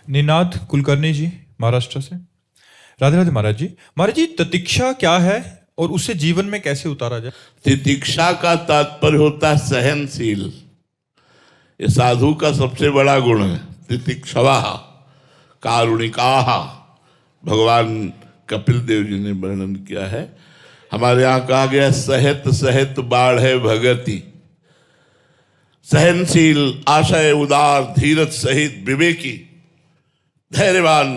निनाद कुलकर्णी जी महाराष्ट्र से। राधे राधे महाराज जी। महाराज जी, तितिक्षा क्या है और उसे जीवन में कैसे उतारा जाए? तितिक्षा का तात्पर्य होता है सहनशील। ये साधु का सबसे बड़ा गुण है। तितिक्षवा कारुणिका, भगवान कपिल देव जी ने वर्णन किया है। हमारे यहाँ कहा गया सहित सहित बाढ़ भगति। सहनशील, आशय उदार, धीरज सहित, विवेकी, धैर्यवान,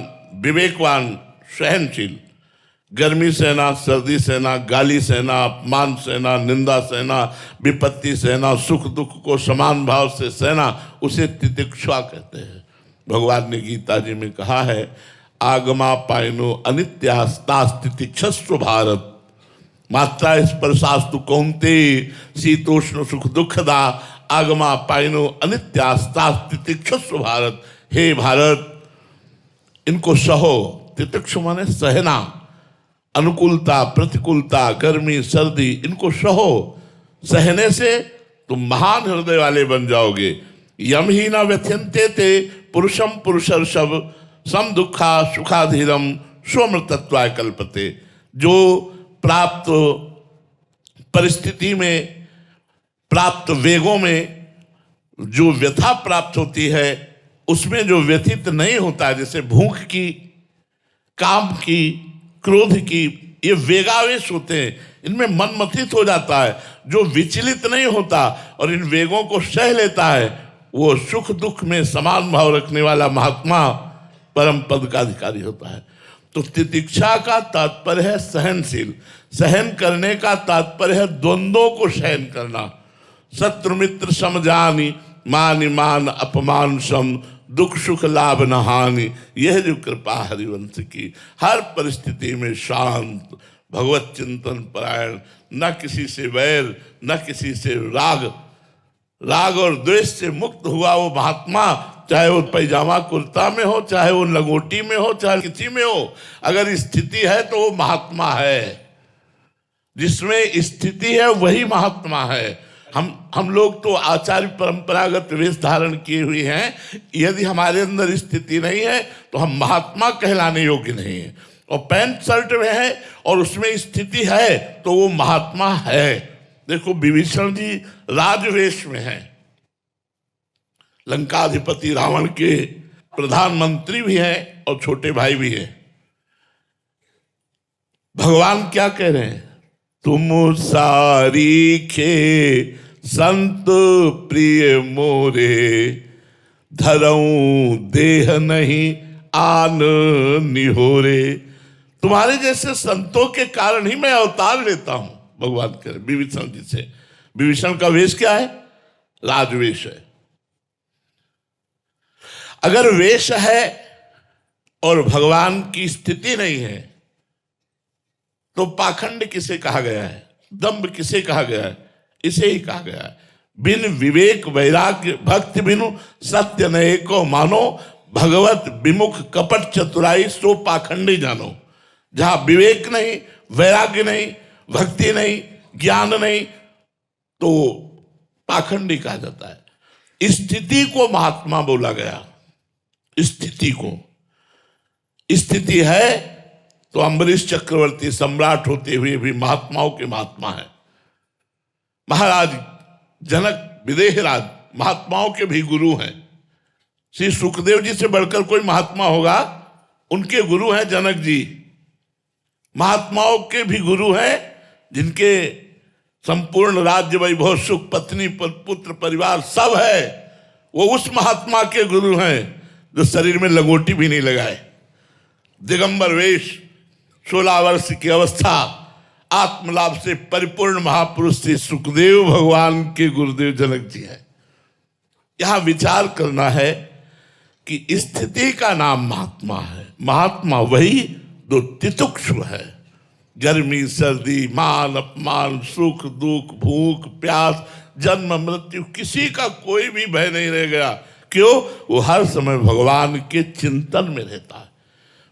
विवेकवान, सहनशील। गर्मी सहना, सर्दी सहना, गाली सहना, अपमान सहना, निंदा सहना, विपत्ति सहना, सुख दुख को समान भाव से सहना, उसे तितिक्षा कहते हैं। भगवान ने गीता जी में कहा है, आगमा पायनो अनित्यास्तास्तितिक्षस्व भारत, मात्रा स्पर्शास्तु कौन्ते शीतोष्ण सुख दुखदा, आगमा पायनो अनित्यास्तास्तितिक्षस्व भारत। हे भारत, इनको सहो। तितिक्ष माने सहना, अनुकूलता, प्रतिकूलता, गर्मी, सर्दी, इनको सहो। सहने से तुम महान हृदय वाले बन जाओगे। यम ही न व्यथ्यन्ते ते पुरुषम पुरुषर्षभ सम दुखा सुखाधीरम स्वमृतत्वाय कल्पते। जो प्राप्त परिस्थिति में, प्राप्त वेगों में जो व्यथा प्राप्त होती है, उसमें जो व्यथित नहीं होता, जैसे भूख की, काम की, क्रोध की, ये वेगावेश होते हैं, इनमें मन मथित हो जाता है। जो विचलित नहीं होता और इन वेगों को सह लेता है, वो सुख दुख में समान भाव रखने वाला महात्मा परम पद का अधिकारी होता है। तो तितिक्षा का तात्पर्य है सहनशील। सहन करने का तात्पर्य है द्वंद्वों को सहन करना। शत्रु मित्र समझानी, मान मान अपमान सम, दुख सुख लाभ न हानि। यह जो कृपा हरिवंश की, हर परिस्थिति में शांत, भगवत चिंतन परायण, न किसी से वैर, न किसी से राग और द्वेष से मुक्त हुआ वो महात्मा, चाहे वो पैजामा कुर्ता में हो, चाहे वो लंगोटी में हो, चाहे किसी में हो, अगर स्थिति है तो वो महात्मा है। जिसमें स्थिति है वही महात्मा है। हम लोग तो आचार्य परंपरागत वेश धारण किए हुए हैं। यदि हमारे अंदर स्थिति नहीं है तो हम महात्मा कहलाने योग्य नहीं है। और पैंट शर्ट में है और उसमें स्थिति है तो वो महात्मा है। देखो, विभीषण जी राजवेश में हैं, लंकाधिपति रावण के प्रधानमंत्री भी हैं और छोटे भाई भी हैं। भगवान क्या कह रहे हैं? तुम सारीखे संत प्रिय मोरे, धरऊं देह नहीं आन निहोरे। तुम्हारे जैसे संतों के कारण ही मैं अवतार लेता हूं, भगवान कह रहे विभीषण जी से। विभीषण का वेश क्या है? राजवेश है। अगर वेश है और भगवान की स्थिति नहीं है तो पाखंड किसे कहा गया है? दंभ किसे कहा गया है? इसे ही कहा गया है। बिन विवेक वैराग्य भक्ति बिनु सत्य नए को मानो, भगवत विमुख कपट चतुराई सो पाखंडी जानो। जहां विवेक नहीं, वैराग्य नहीं, भक्ति नहीं, ज्ञान नहीं, तो पाखंडी कहा जाता है। स्थिति को महात्मा बोला गया। स्थिति को, स्थिति है तो अम्बरीश चक्रवर्ती सम्राट होते हुए भी महात्माओं के महात्मा है। महाराज जनक विदेहराज महात्माओं के भी गुरु हैं। श्री सुखदेव जी से बढ़कर कोई महात्मा होगा? उनके गुरु हैं जनक जी। महात्माओं के भी गुरु हैं, जिनके संपूर्ण राज्य वैभव सुख पत्नी पुत्र परिवार सब है, वो उस महात्मा के गुरु हैं जो शरीर में लंगोटी भी नहीं लगाए, दिगंबर वेश, 16 वर्ष की अवस्था, आत्मलाभ से परिपूर्ण महापुरुष श्री सुखदेव भगवान के गुरुदेव जनक जी हैं। यहां विचार करना है कि स्थिति का नाम महात्मा है। महात्मा वही जो तितिक्षु है। गर्मी सर्दी, मान अपमान, सुख दुख, भूख प्यास, जन्म मृत्यु, किसी का कोई भी भय नहीं रह गया। क्यों? वो हर समय भगवान के चिंतन में रहता है।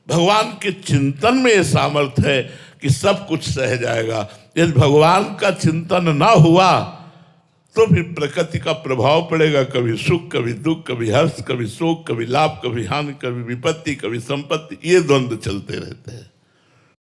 भगवान के चिंतन में यह सामर्थ्य है कि सब कुछ सह जाएगा। यदि भगवान का चिंतन ना हुआ तो फिर प्रकृति का प्रभाव पड़ेगा, कभी सुख कभी दुख, कभी हर्ष कभी शोक, कभी लाभ कभी हानि, कभी विपत्ति कभी संपत्ति, ये द्वंद्व चलते रहते हैं।